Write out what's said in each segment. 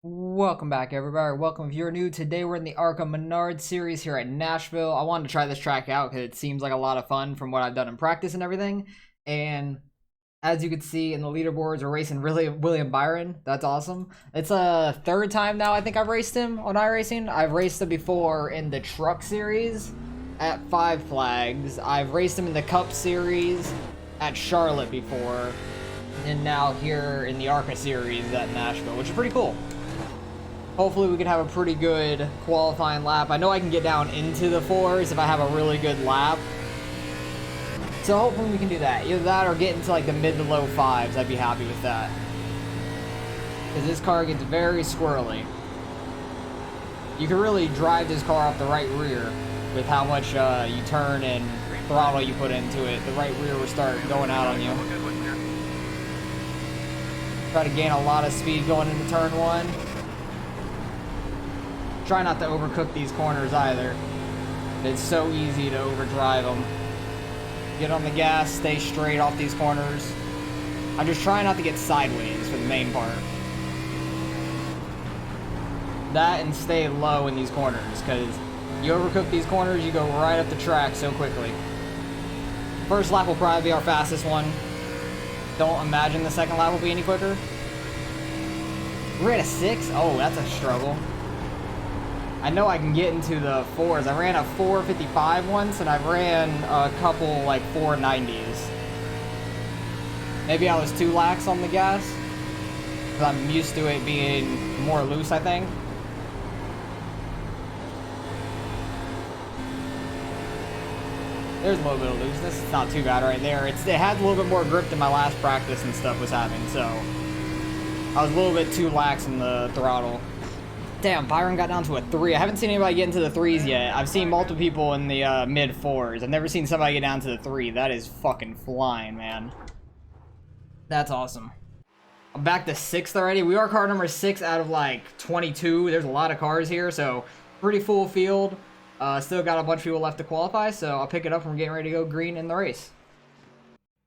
Welcome back, everybody. Welcome if you're new. Today we're in the Arca Menards Series here at Nashville. I wanted to try this track out because it seems like a lot of fun from what I've done in practice and everything. And as you can see in the leaderboards, we're racing William Byron. That's awesome. It's a third time now I think I've raced him on iRacing. I've raced him before in the Truck Series at Five Flags. I've raced him in the Cup Series at Charlotte before. And now here in the Arca Series at Nashville, which is pretty cool. Hopefully we can have a pretty good qualifying lap. I know I can get down into the fours if I have a really good lap. So hopefully we can do that. Either that or get into like the mid to low fives. I'd be happy with that. Because this car gets very squirrely. You can really drive this car off the right rear with how much you turn and throttle you put into it. The right rear will start going out on you. Try to gain a lot of speed going into turn one. Try not to overcook these corners either. It's so easy to overdrive them. Get on the gas, stay straight off these corners. I'm just trying not to get sideways for the main part. That and stay low in these corners, because you overcook these corners, you go right up the track so quickly. First lap will probably be our fastest one. Don't imagine the second lap will be any quicker. We're at a 6? Oh, that's a struggle. I know I can get into the fours. I ran a 455 once, and I ran a couple like 490s. Maybe I was too lax on the gas, because I'm used to it being more loose, I think. There's a little bit of looseness. It's not too bad right there. It had a little bit more grip than my last practice and stuff was having, so I was a little bit too lax in the throttle. Damn, Byron got down to a 3. I haven't seen anybody get into the 3s yet. I've seen multiple people in the mid 4s. I've never seen somebody get down to the 3. That is fucking flying, man. That's awesome. I'm back to 6th already. We are car number 6 out of like 22. There's a lot of cars here, so pretty full field. Still got a bunch of people left to qualify, so I'll pick it up when we're getting ready to go green in the race.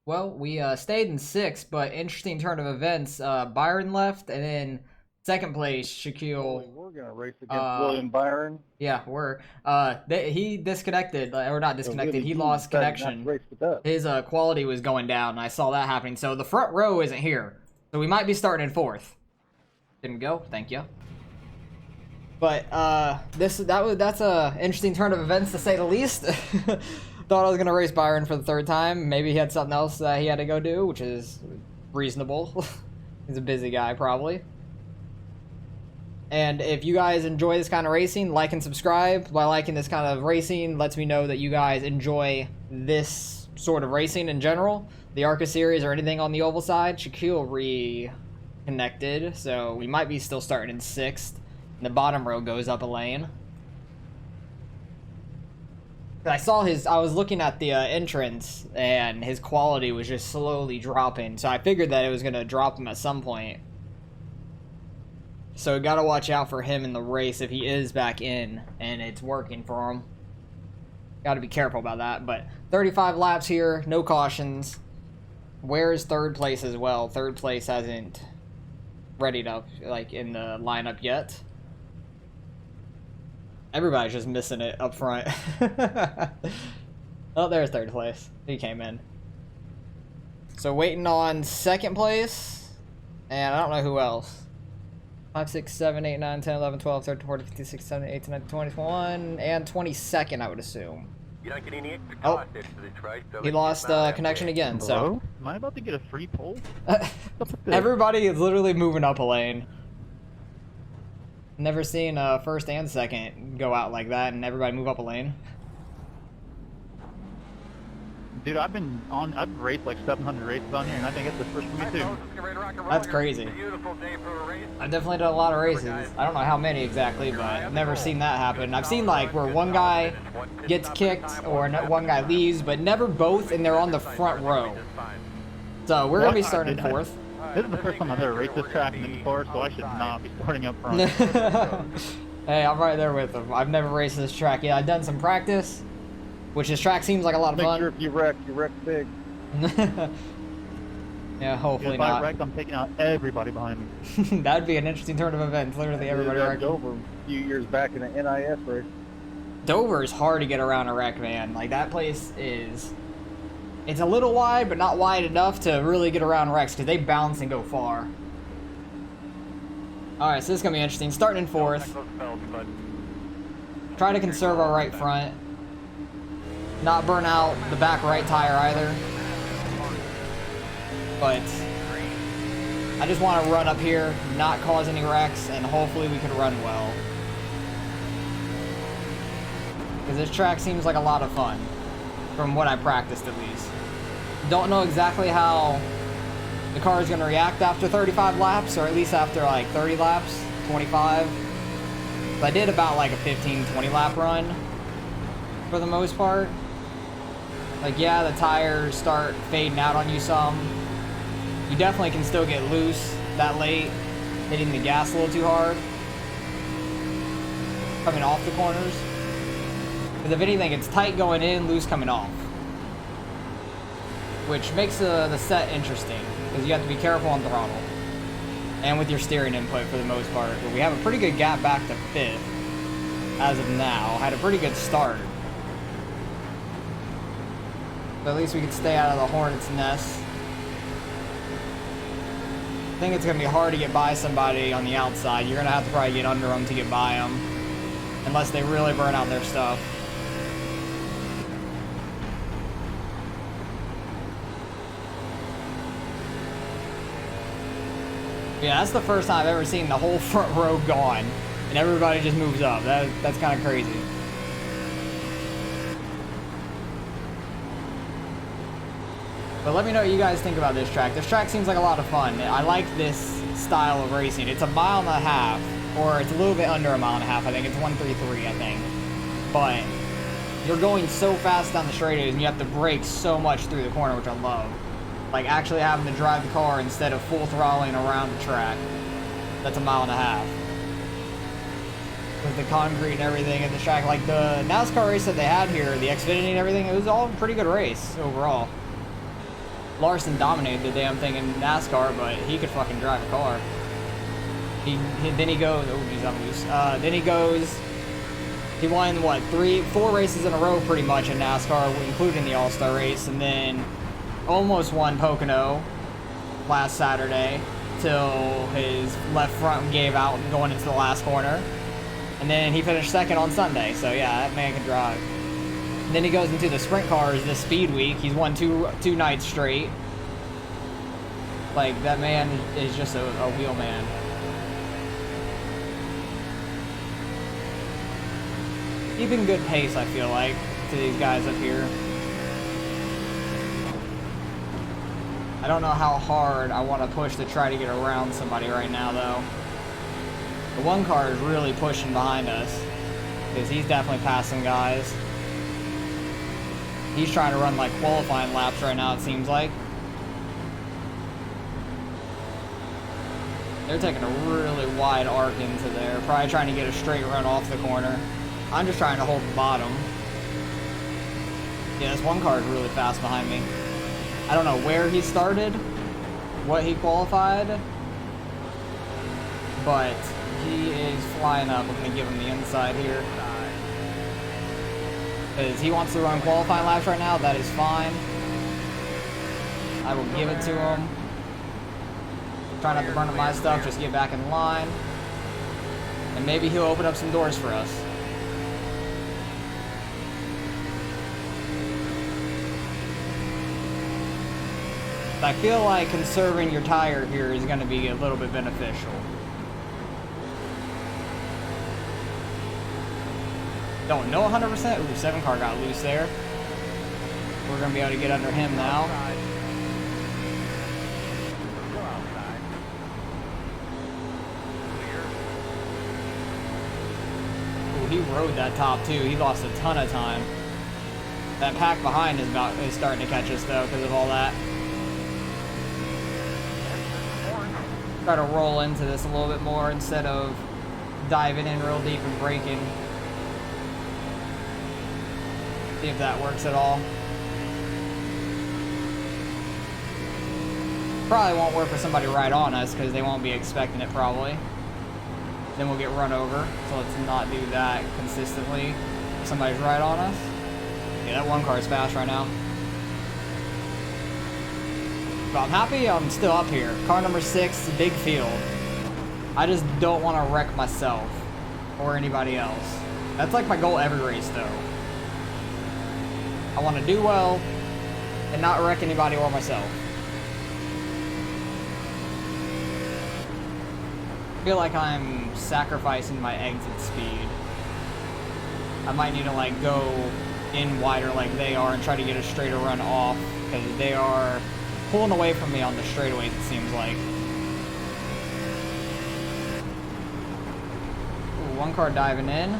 Well, we stayed in 6th, but interesting turn of events. Byron left, and then second place, Shaquille. We're gonna race against William Byron. Yeah, he disconnected, or not disconnected. He lost connection. His quality was going down. I saw that happening. So the front row isn't here, so we might be starting in 4th. Didn't go. Thank you. But that's a interesting turn of events to say the least. Thought I was gonna race Byron for the 3rd time. Maybe he had something else that he had to go do, which is reasonable. He's a busy guy, probably. And if you guys enjoy this kind of racing, like and subscribe. By liking this kind of racing, lets me know that you guys enjoy this sort of racing in general. The Arca Series or anything on the oval side. Shaquille reconnected, so we might be still starting in 6th. And the bottom row goes up a lane. I was looking at the entrance, and his quality was just slowly dropping. So I figured that it was going to drop him at some point. So gotta watch out for him in the race if he is back in and it's working for him. Gotta be careful about that. But 35 laps here, no cautions. Where's 3rd place as well? 3rd place hasn't readied up like in the lineup yet. Everybody's just missing it up front. Oh, there's 3rd place. He came in. So waiting on 2nd place, and I don't know who else. 5, 6, 7, 8, 9, 10, 11, 12, 13, 14, 15, 16, 17, 18, 19, 20, 21, and 22nd, I would assume. Oh, he lost connection again, so. Hello? Am I about to get a free pole? Everybody is literally moving up a lane. Never seen 1st and 2nd go out like that and everybody move up a lane. Dude, I've raced like 700 races on here, and I think it's the first for me too. That's crazy. I've definitely done a lot of races. I don't know how many exactly, but I've never seen that happen. I've seen like where one guy gets kicked or one guy leaves, but never both, and they're on the front row. So we're gonna be starting 4th. This is the first time I've ever raced this track before, so I should not be starting up front. Hey, I'm right there with him. I've never raced this track yet. I've done some practice. Which this track seems like a lot of fun. Make sure if you wreck big. Yeah, hopefully If I not. wreck, I'm taking out everybody behind me. That'd be an interesting turn of events. Literally I did everybody that wrecking. Dover a few years back in the NIS race. Dover is hard to get around a wreck, man. Like, that place is... It's a little wide, but not wide enough to really get around wrecks, because they bounce and go far. Alright, so this is going to be interesting. Starting in 4th. Try to conserve our right front. Not burn out the back right tire either. But I just want to run up here, not cause any wrecks, and hopefully we can run well. Because this track seems like a lot of fun, from what I practiced at least. Don't know exactly how the car is going to react after 35 laps, or at least after like 30 laps, 25. But I did about like a 15-20 lap run for the most part. Like, yeah, the tires start fading out on you some. You definitely can still get loose that late, hitting the gas a little too hard, coming off the corners. Because if anything, it's tight going in, loose coming off. Which makes the set interesting, because you have to be careful on throttle. And with your steering input for the most part. But we have a pretty good gap back to 5th, as of now. Had a pretty good start. But at least we could stay out of the hornet's nest. I think it's going to be hard to get by somebody on the outside. You're going to have to probably get under them to get by them. Unless they really burn out their stuff. Yeah, that's the first time I've ever seen the whole front row gone. And everybody just moves up. That's kind of crazy. But let me know what you guys think about this track. This track seems like a lot of fun. I like this style of racing. It's a mile and a half, or it's a little bit under a mile and a half. I think it's 1:33, I think. But you're going so fast down the straightaways, and you have to brake so much through the corner, which I love. Like actually having to drive the car instead of full throttling around the track. That's a mile and a half. With the concrete and everything in the track. Like the NASCAR race that they had here, the Xfinity and everything, it was all a pretty good race overall. Larson dominated the damn thing in NASCAR, but he could fucking drive a car. Then he goes, oh geez, I'm loose. Then he goes, he won what, 4 races in a row pretty much in NASCAR, including the All-Star race, and then almost won Pocono last Saturday till his left front gave out going into the last corner. And then he finished 2nd on Sunday, so yeah, that man can drive. And then he goes into the sprint cars this speed week. He's won two nights straight. Like, that man is just a wheel man. Keeping good pace, I feel like, to these guys up here. I don't know how hard I want to push to try to get around somebody right now, though. The one car is really pushing behind us, because he's definitely passing guys. He's trying to run like qualifying laps right now, it seems like. They're taking a really wide arc into there, probably trying to get a straight run off the corner. I'm just trying to hold the bottom. Yeah, this one car is really fast behind me. I don't know where he started, what he qualified, but he is flying up. I'm going to give him the inside here. Because he wants to run qualifying laps right now, that is fine. I will give it to him. Try not to burn up my stuff, just get back in line. And maybe he'll open up some doors for us. I feel like conserving your tire here is going to be a little bit beneficial. Don't know 100%. Ooh, 7 car got loose there. We're going to be able to get under him now. Ooh, he rode that top too. He lost a ton of time. That pack behind is starting to catch us though because of all that. Try to roll into this a little bit more instead of diving in real deep and braking. See if that works at all. Probably won't work with somebody right on us because they won't be expecting it probably. Then we'll get run over. So let's not do that consistently. If somebody's right on us. Yeah, that one car is fast right now. But I'm happy I'm still up here. Car number 6, big field. I just don't want to wreck myself or anybody else. That's like my goal every race though. I want to do well and not wreck anybody or myself. I feel like I'm sacrificing my exit speed. I might need to like go in wider like they are and try to get a straighter run off because they are pulling away from me on the straightaways, it seems like. Ooh, one car diving in.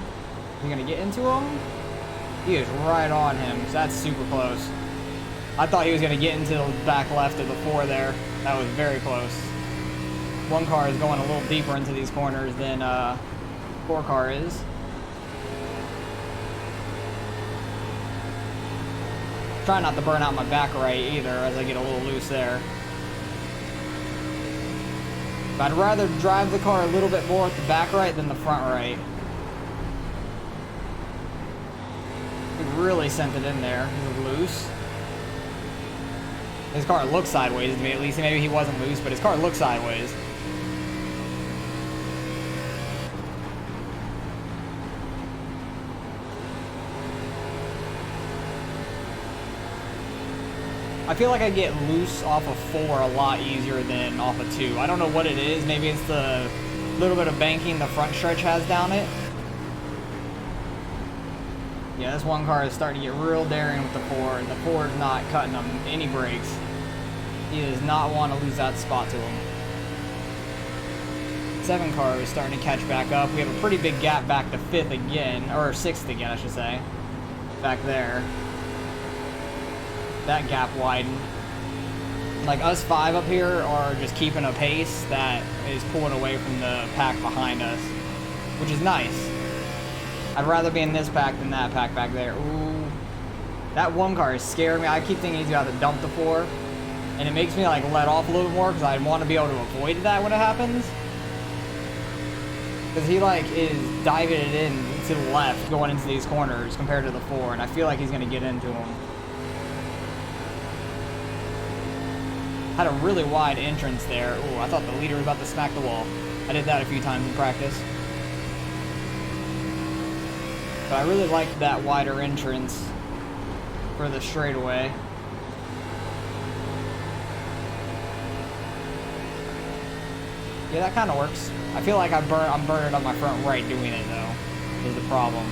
You gonna get into him? He is right on him, so that's super close. I thought he was gonna get into the back left of the 4 there. That was very close. One car is going a little deeper into these corners than 4 car is. Try not to burn out my back right either as I get a little loose there. But I'd rather drive the car a little bit more with the back right than the front right. He really sent it in there. He was loose. His car looked sideways to me at least. Maybe he wasn't loose, but his car looked sideways. I feel like I get loose off of 4 a lot easier than off of 2. I don't know what it is. Maybe it's the little bit of banking the front stretch has down it. Yeah, this one car is starting to get real daring with the 4, and the 4 is not cutting him any brakes. He does not want to lose that spot to him. 7 car is starting to catch back up. We have a pretty big gap back to 5th again, or 6th again, I should say. Back there. That gap widened. Like us 5 up here are just keeping a pace that is pulling away from the pack behind us, which is nice. I'd rather be in this pack than that pack back there. Ooh, that one car is scaring me. I keep thinking he's got to dump the 4, and it makes me like let off a little more because I want to be able to avoid that when it happens. Because he like is diving it in to the left going into these corners compared to the 4, and I feel like he's going to get into them. Had a really wide entrance there. Ooh, I thought the leader was about to smack the wall. I did that a few times in practice. But I really liked that wider entrance for the straightaway. Yeah, that kind of works. I feel like I'm burning on my front right doing it though, is the problem.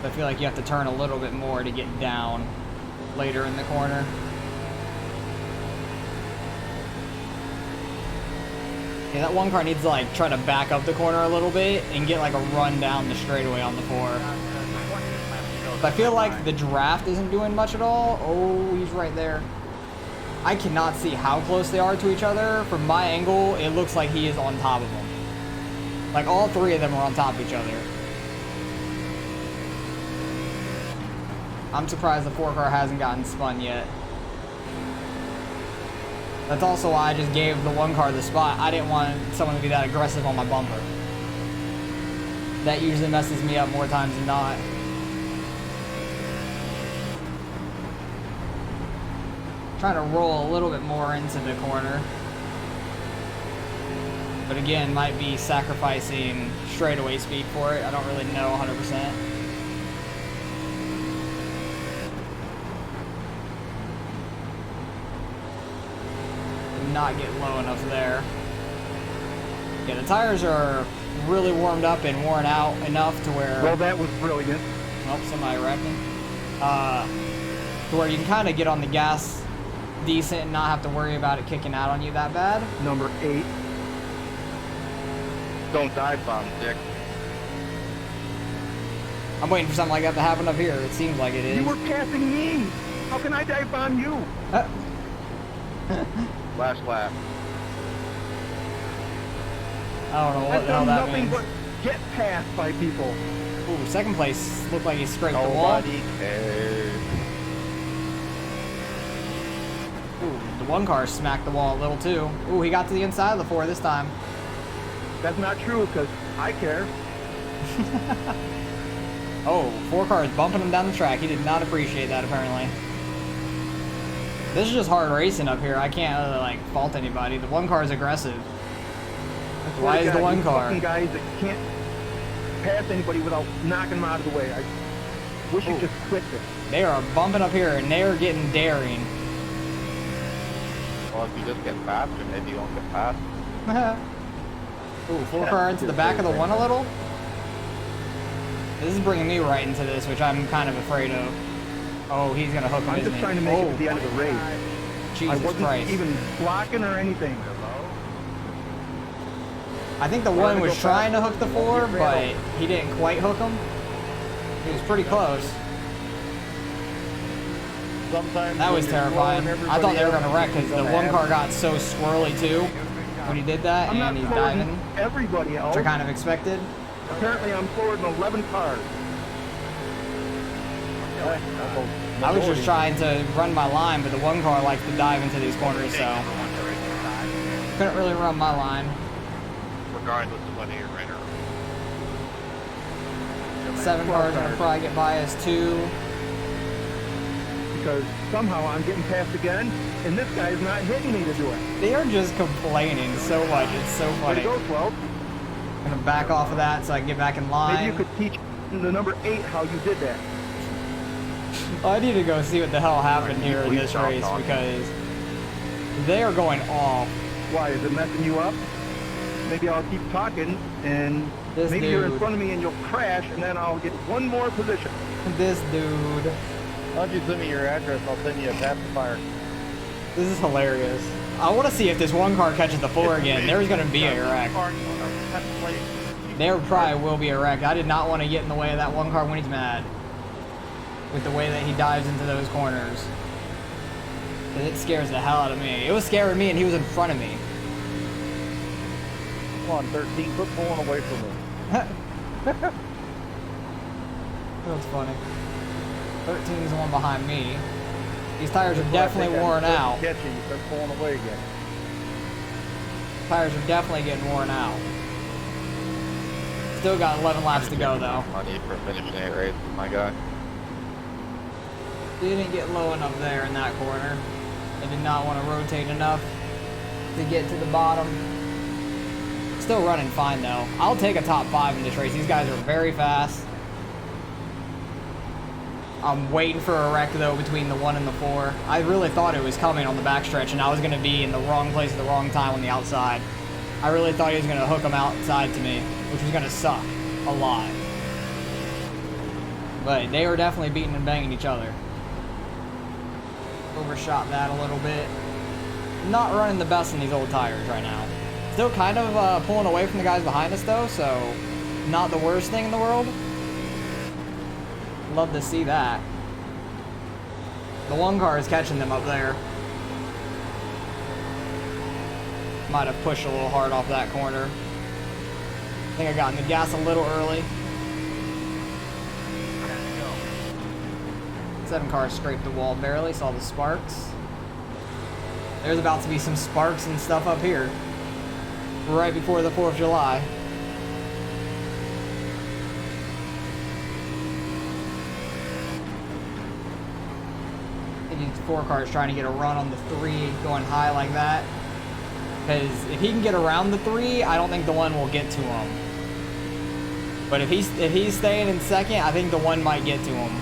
I feel like you have to turn a little bit more to get down later in the corner. Yeah, that one car needs to like try to back up the corner a little bit and get like a run down the straightaway on the 4. But I feel like the draft isn't doing much at all. Oh, he's right there. I cannot see how close they are to each other. From my angle, it looks like he is on top of them. Like all 3 of them are on top of each other. I'm surprised the 4 car hasn't gotten spun yet. That's also why I just gave the 1 car the spot. I didn't want someone to be that aggressive on my bumper. That usually messes me up more times than not. Trying to roll a little bit more into the corner. But again, might be sacrificing straightaway speed for it. I don't really know 100%. Not get low enough there. Yeah, the tires are really warmed up and worn out enough to where... Well, that was brilliant. Oh, somebody wrecking. To where you can kind of get on the gas decent and not have to worry about it kicking out on you that bad. Number 8. Don't dive bomb, Dick. I'm waiting for something like that to happen up here. It seems like it is. You were passing me. How can I dive bomb you? Last lap. I don't know what I've the hell done that nothing means. but get passed by people. Ooh, second place looked like he scraped the wall. Nobody cares. Ooh, the one car smacked the wall a little too. Ooh, he got to the inside of the 4 this time. That's not true because I care. Oh, 4 cars bumping him down the track. He did not appreciate that apparently. This is just hard racing up here. I can't like fault anybody. The one car is aggressive. Why is the one car? Fucking guys that can't pass anybody without knocking them out of the way. I wish you just quit this. They are bumping up here and they are getting daring. Well, if you just get faster, maybe you won't get past. Ooh, 4 car into the back of the 1 a little. This is bringing me right into this, which I'm kind of afraid of. Oh, he's gonna hook him. I'm just trying to make it to the end of the race. Jesus I wasn't Christ. even blocking or anything. I think the 1 was trying to hook the 4, but he didn't quite hook him. He was pretty close. Sometimes That was when you're terrifying. slowing I thought they were everybody gonna wreck else, because you the don't 1 have car it. got so swirly too when he did that, I'm not and he's slower diving, than everybody else. which I kind of expected. Apparently, I'm slower than 11 cars. I was just trying to run my line, but the 1 car likes to dive into these corners, so couldn't really run my line. Regardless of whether you're right or 7 cars gonna probably get by us too. Because somehow I'm getting passed again, and this guy's not hitting me to do it. They are just complaining so much. It's so Way to funny. go, 12. I'm gonna back off of that so I can get back in line. Maybe you could teach the number 8 how you did that. I need to go see what the hell happened here in this race because they are going off. Why, is it messing you up? Maybe I'll keep talking, and This maybe you're in dude. front of me and you'll crash, and then I'll get one more position. This dude. Why don't you send me your address? I'll send you a pacifier. This is hilarious. I want to see if this 1 car catches the 4 again. There's going to be a wreck. There probably will be a wreck. I did not want to get in the way of that 1 car when he's mad. With the way that he dives into those corners. It scares the hell out of me. It was scaring me and he was in front of me. Come on, 13, quit pulling away from me. That's funny. 13 is the one behind me. These tires are definitely worn out. Catch you, you start pulling away again. Tires are definitely getting worn out. Still got 11 laps to go though. money for finishing a race, my guy. Didn't get low enough there in that corner. I did not want to rotate enough to get to the bottom. Still running fine though. I'll take a top 5 in this race. These guys are very fast. I'm waiting for a wreck though between the 1 and the 4. I really thought it was coming on the backstretch and I was going to be in the wrong place at the wrong time on the outside. I really thought he was going to hook them outside to me, which was going to suck a lot. But they were definitely beating and banging each other. Overshot that a little bit. Not running the best in these old tires right now. Still kind of pulling away from the guys behind us though, so not the worst thing in the world. Love to see that. The 1 car is catching them up there. Might have pushed a little hard off that corner. I think I got in the gas a little early. 7 cars scraped the wall barely, saw the sparks. There's about to be some sparks and stuff up here. Right before the 4th of July. I think these 4 cars trying to get a run on the 3 going high like that. Because if he can get around the 3, I don't think the 1 will get to him. But if he's staying in 2nd, I think the 1 might get to him.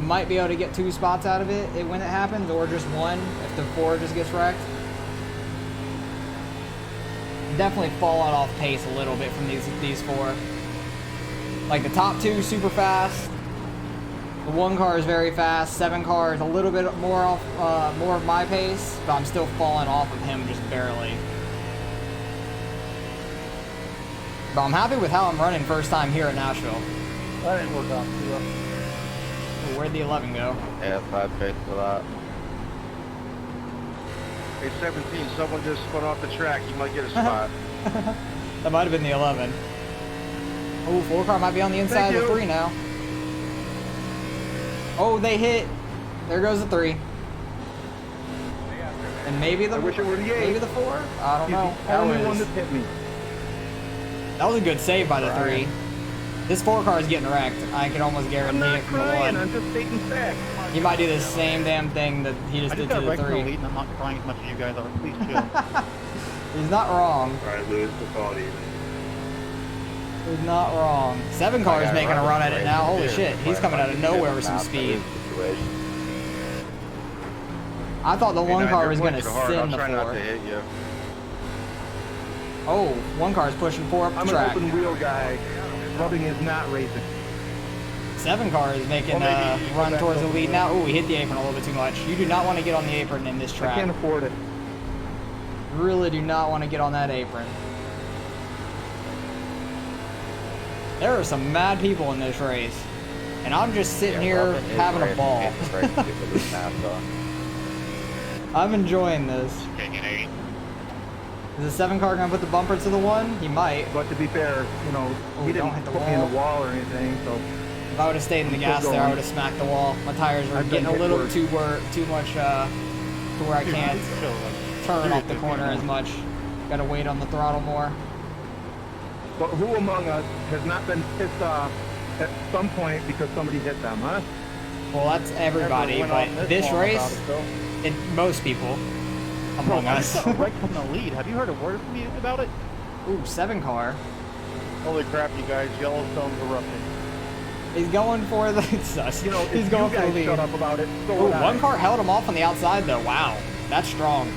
Might be able to get 2 spots out of it when it happens, or just 1 if the 4 just gets wrecked. Definitely falling off pace a little bit from these 4. Like the top 2 super fast. The 1 car is very fast. 7 cars a little bit more off, more of my pace, but I'm still falling off of him just barely. But I'm happy with how I'm running first time here at Nashville. That didn't work out too well. Where'd the 11 go? Yeah, 5 pace for that. Hey, 17, someone just spun off the track. You might get a spot. That might have been the 11. Oh, 4 car might be on the inside of the 3 now. Oh, they hit there goes the 3. And maybe the I wish it were the 8. maybe the 4. I don't know. He's the only one that hit me. That was a good save by the 3. This 4 car is getting wrecked. I can almost I'm guarantee not it from the crying. 1. I'm just stating facts. He might do the same damn thing that he just I did just to got the right from the 3. lead and I'm not crying as much as you guys are. Please chill. He's not wrong. Alright, Lewis, we'll call it even. He's not wrong. 7 car is making a run at it now. Holy shit. He's coming out of nowhere with some speed. I thought the 1 car was going to send the 4. Not to hit you. Oh, 1 car is pushing 4 up I'm the an track. open wheel guy. Rubbing is not racing. 7 car is making a Well, maybe run that's towards the what lead we now. Ooh, he hit the apron a little bit too much. You do not want to get on the apron in this I track. can't afford it. You really do not want to get on that apron. There are some mad people in this race. And I'm just sitting here having a ball. I'm enjoying this. Taking 8. Is the 7 car going to put the bumper to the 1? He might. But to be fair, you know, Oh, he don't didn't hit the put me in wall. the wall or anything, so If I would have stayed in the gas there, I would have smacked the wall. My tires were I've been getting a hit little worse. too much to where I can't Chill, like, turn off the seriously, corner as much. Gotta wait on the throttle more. but who among us has not been pissed off at some point because somebody hit them, huh? Well, that's everybody, Never went but on this long race, about it, most people among though. us. I got right from the lead. Have you heard a word from me about it? Ooh, 7 car. Holy crap, you guys! Yellowstone's erupting. He's going for the. You know, He's if going you for the guys lead. shut up about it, so Ooh, would I. 1 car held him off on the outside though. Wow, that's strong.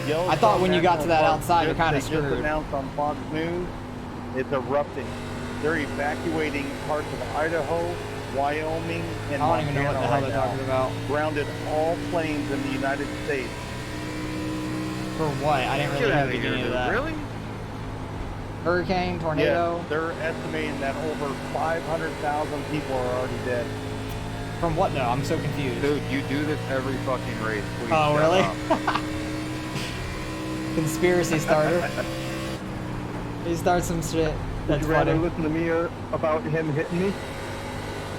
Yellowstone I thought when you got to that National outside, you're Park, kinda they just screwed. announced on Fox News, it's erupting. They're evacuating parts of Idaho, Wyoming, and I don't even know what the hell Montana they're right talking now. about. Grounded all planes in the United States. For what? I didn't really Get hear out the of here, beginning of dude. that. Really? Hurricane, tornado. Yeah, they're estimating that over 500,000 people are already dead. From what though? I'm so confused. Dude, you do this every fucking race. Please Oh, shut really? up. Conspiracy starter. He starts some shit. Would That's you rather funny. listen to me about him hitting me?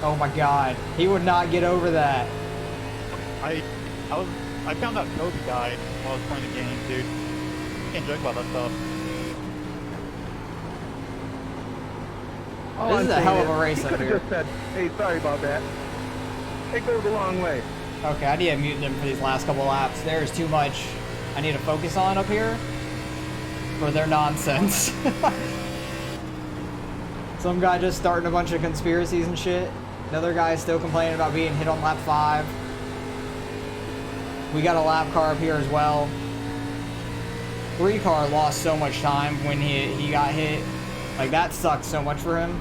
Oh my god. He would not get over that. I found out Kobe died while I was playing the game, dude. Can't joke about that stuff. All This I'm is a saying hell of a race he up could've here. just said, hey, sorry about that. It goes a long way. Okay, I need to mute them for these last couple laps. There's too much I need to focus on up here for their nonsense. Some guy just starting a bunch of conspiracies and shit. Another guy still complaining about being hit on lap 5. We got a lap car up here as well. 3 car lost so much time when he got hit. Like, that sucked so much for him.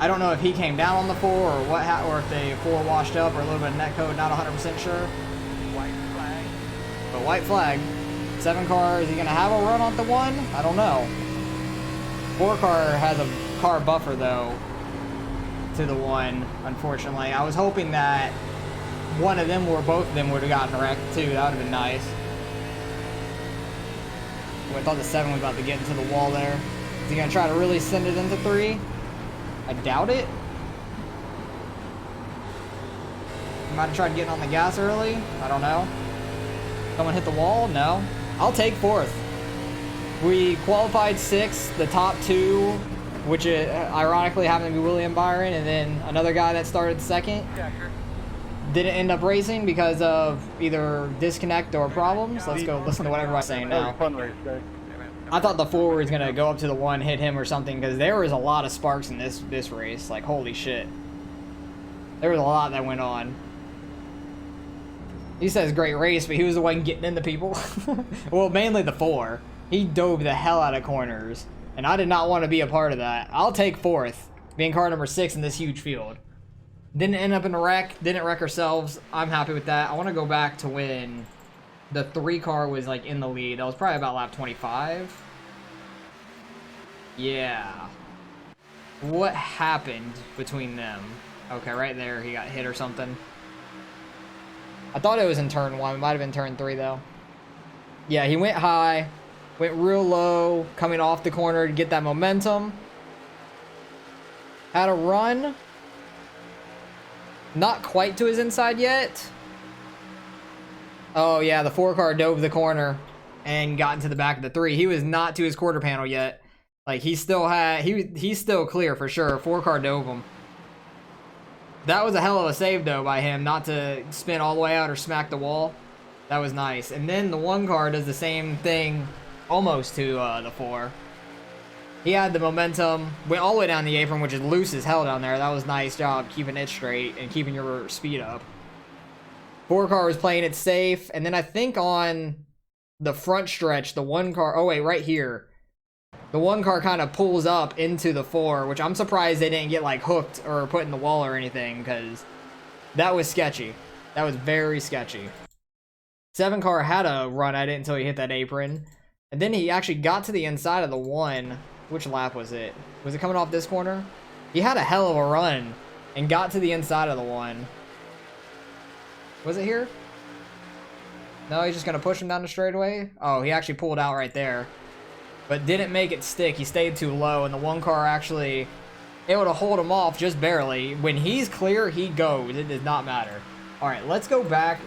I don't know if he came down on the 4 or what, or if the 4 washed up or a little bit of net code, not 100% sure. White flag. But white flag. 7 car, is he going to have a run on the 1? I don't know. 4 car has a car buffer, though, to the 1, unfortunately. I was hoping that one of them or both of them would have gotten wrecked, too. That would have been nice. Ooh, I thought the 7 was about to get into the wall there. Is he going to try to really send it into 3? I doubt it. He might have tried getting on the gas early. I don't know. Someone hit the wall? No. I'll take 4th. We qualified 6th, the top 2, which ironically happened to be William Byron, and then another guy that started 2nd. Didn't end up racing because of either disconnect or problems. Let's go listen to what everybody's saying That was now. a fun race, guys. I thought the 4 was gonna go up to the 1, hit him or something, because there was a lot of sparks in this race. Like, holy shit. There was a lot that went on. He says great race, but he was the one getting into people. Well, mainly the 4. He dove the hell out of corners, and I did not want to be a part of that. I'll take 4th, being car number 6 in this huge field. Didn't end up in a wreck, didn't wreck ourselves. I'm happy with that. I want to go back to when the 3 car was like in the lead. That was probably about lap 25. Yeah. What happened between them? Okay, right there he got hit or something. I thought it was in turn 1. It might have been turn 3 though. Yeah, he went high, went real low, coming off the corner to get that momentum. Had a run. Not quite to his inside yet. Oh yeah, the 4 car dove the corner and got into the back of the 3. He was not to his quarter panel yet. Like he still had, he's still clear for sure. 4 car dove him. That was a hell of a save though by him, not to spin all the way out or smack the wall. That was nice. And then the 1 car does the same thing almost to the 4. He had the momentum, went all the way down the apron, which is loose as hell down there. That was a nice job keeping it straight and keeping your speed up. 4 car was playing it safe. And then I think on the front stretch, the 1 car, oh wait, right here. The 1 car kind of pulls up into the 4, which I'm surprised they didn't get like hooked or put in the wall or anything, because that was sketchy. That was very sketchy. 7 car had a run at it until he hit that apron. And then he actually got to the inside of the 1. Which lap was it? Was it coming off this corner? He had a hell of a run and got to the inside of the 1. Was it here? No, he's just going to push him down the straightaway? Oh, he actually pulled out right there. But didn't make it stick. He stayed too low, and the 1 car actually able to hold him off just barely. When he's clear, he goes. It does not matter. All right, let's go back.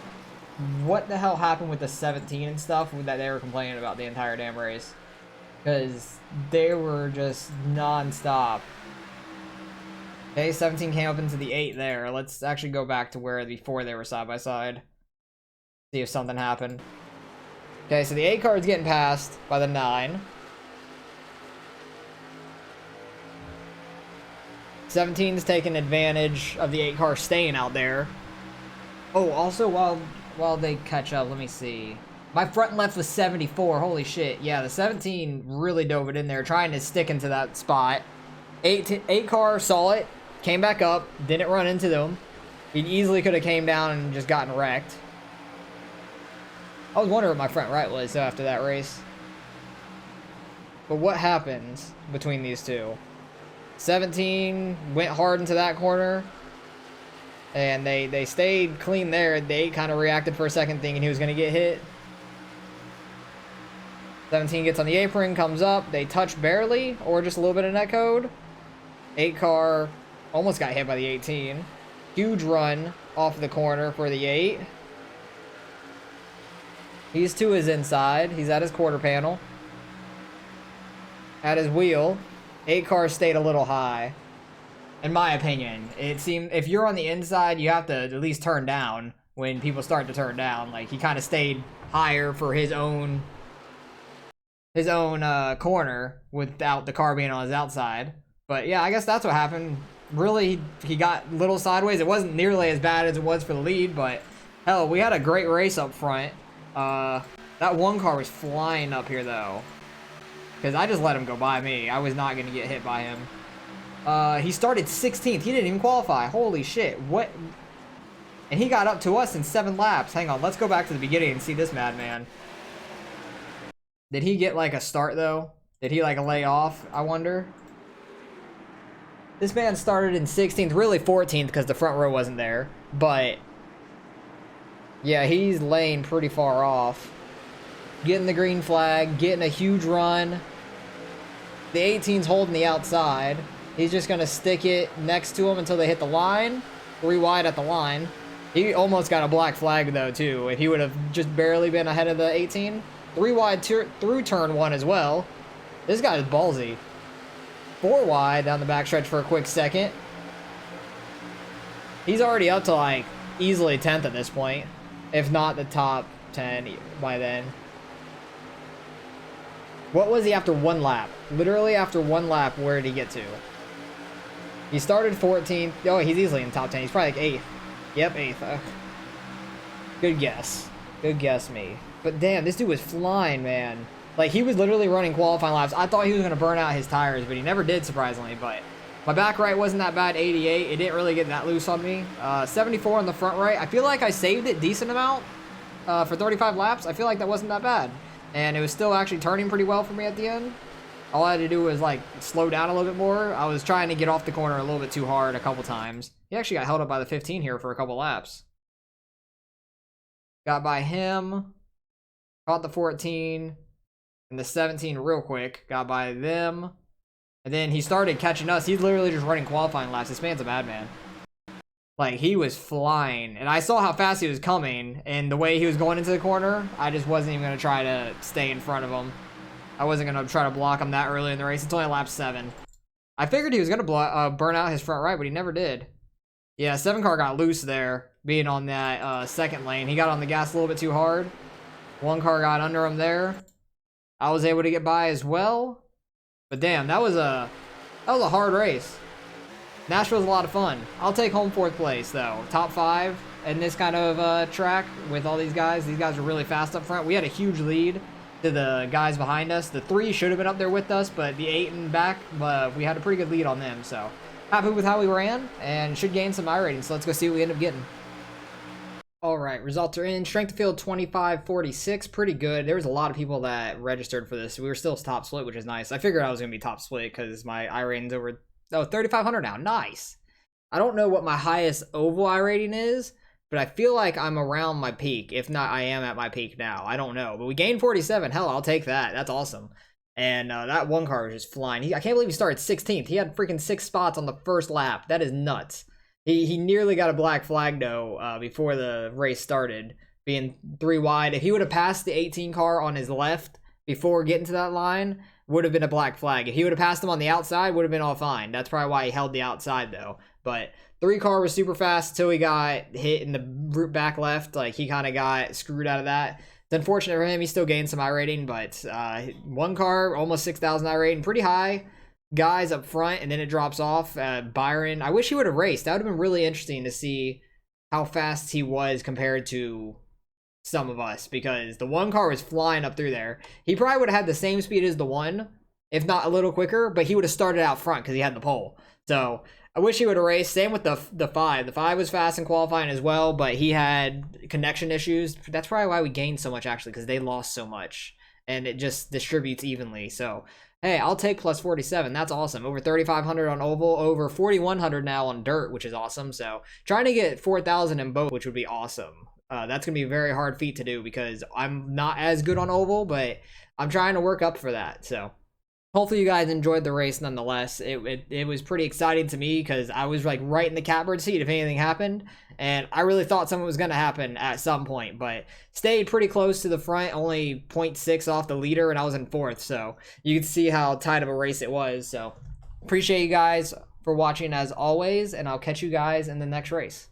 What the hell happened with the 17 and stuff that they were complaining about the entire damn race? Because they were just non-stop. Okay, 17 came up into the 8 there. Let's actually go back to where before they were side by side. See if something happened. Okay, so the 8 car is getting passed by the 9. 17's taking advantage of the 8 car staying out there. Oh, also while they catch up, let me see. My front and left was 74. Holy shit. Yeah, the 17 really dove it in there, trying to stick into that spot. 8 car saw it, came back up, didn't run into them. He easily could have came down and just gotten wrecked. I was wondering what my front right was after that race. But what happens between these two? 17 went hard into that corner. And they stayed clean there. The 8 kind of reacted for a second thinking he was going to get hit. 17 gets on the apron, comes up. They touch barely, or just a little bit of netcode. 8 car almost got hit by the 18. Huge run off the corner for the 8. He's to his inside. He's at his quarter panel. At his wheel. 8 car stayed a little high. In my opinion, it seemed if you're on the inside, you have to at least turn down when people start to turn down. Like he kind of stayed higher for his own corner without the car being on his outside. But yeah, I guess that's what happened. Really, he got a little sideways. It wasn't nearly as bad as it was for the lead, but hell, we had a great race up front. That 1 car was flying up here though, because I just let him go by me. I was not going to get hit by him. He started 16th. He didn't even qualify. Holy shit. What? And he got up to us in 7 laps. Hang on. Let's go back to the beginning and see this madman. Did he get like a start though? Did he like lay off? I wonder. This man started in 16th, really 14th because the front row wasn't there. But yeah, he's laying pretty far off. Getting the green flag, getting a huge run. The 18's holding the outside. He's just going to stick it next to him until they hit the line. 3 wide at the line. He almost got a black flag, though, too. If he would have just barely been ahead of the 18. 3 wide through turn 1 as well. This guy is ballsy. 4 wide down the backstretch for a quick second. He's already up to, like, easily 10th at this point. If not the top 10 by then. What was he after 1 lap? Literally after 1 lap, where did he get to? He started 14th. Oh, he's easily in the top 10. He's probably like 8th. Yep, 8th. Good guess. Good guess, me. But damn, this dude was flying, man. Like, he was literally running qualifying laps. I thought he was going to burn out his tires, but he never did, surprisingly. But my back right wasn't that bad, 88. It didn't really get that loose on me. 74 on the front right. I feel like I saved it decent amount for 35 laps. I feel like that wasn't that bad. And it was still actually turning pretty well for me at the end. All I had to do was, like, slow down a little bit more. I was trying to get off the corner a little bit too hard a couple times. He actually got held up by the 15 here for a couple laps. Got by him. Caught the 14. And the 17 real quick. Got by them. And then he started catching us. He's literally just running qualifying laps. This man's a madman. Like, he was flying, and I saw how fast he was coming, and the way he was going into the corner, I just wasn't even going to try to stay in front of him. I wasn't going to try to block him that early in the race. It's only lap 7. I figured he was going to burn out his front right, but he never did. Yeah, 7 car got loose there, being on that second lane. He got on the gas a little bit too hard. 1 car got under him there. I was able to get by as well. But damn, that was a hard race. Nashville's a lot of fun. I'll take home 4th place, though. Top 5 in this kind of track with all these guys. These guys are really fast up front. We had a huge lead to the guys behind us. The 3 should have been up there with us, but the 8 and back, we had a pretty good lead on them. So happy with how we ran and should gain some iRating. So let's go see what we end up getting. All right, results are in. Strength of field 2546, pretty good. There was a lot of people that registered for this. We were still top split, which is nice. I figured I was going to be top split because my iRating's over 3,500 now. Nice. I don't know what my highest oval iRating is, but I feel like I'm around my peak. If not, I am at my peak now. I don't know, but we gained 47. Hell, I'll take that. That's awesome. And that 1 car was just flying. I can't believe he started 16th. He had freaking 6 spots on the first lap. That is nuts. He nearly got a black flag, though, before the race started, being 3 wide. If he would have passed the 18 car on his left before getting to that line, would have been a black flag. If he would have passed him on the outside, would have been all fine. That's probably why he held the outside, though. But 3 car was super fast until he got hit in the root back left. Like, he kind of got screwed out of that. It's unfortunate for him. He still gained some iRating, but 1 car, almost 6,000 iRating, pretty high. Guys up front, and then it drops off. Byron, I wish he would have raced. That would have been really interesting to see how fast he was compared to some of us, because the 1 car was flying up through there. He probably would have had the same speed as the 1, if not a little quicker, but he would have started out front because he had the pole. So I wish he would have raced. Same with the 5. The 5 was fast in qualifying as well, but he had connection issues. That's probably why we gained so much, actually, because they lost so much, and it just distributes evenly. So hey, I'll take plus 47. That's awesome. Over 3,500 on oval, over 4,100 now on dirt, which is awesome. So trying to get 4,000 in both, which would be awesome. That's going to be a very hard feat to do because I'm not as good on oval, but I'm trying to work up for that. So hopefully you guys enjoyed the race nonetheless. It was pretty exciting to me because I was like right in the catbird seat if anything happened. And I really thought something was going to happen at some point, but stayed pretty close to the front, only 0.6 off the leader, and I was in 4th. So you can see how tight of a race it was. So appreciate you guys for watching as always, and I'll catch you guys in the next race.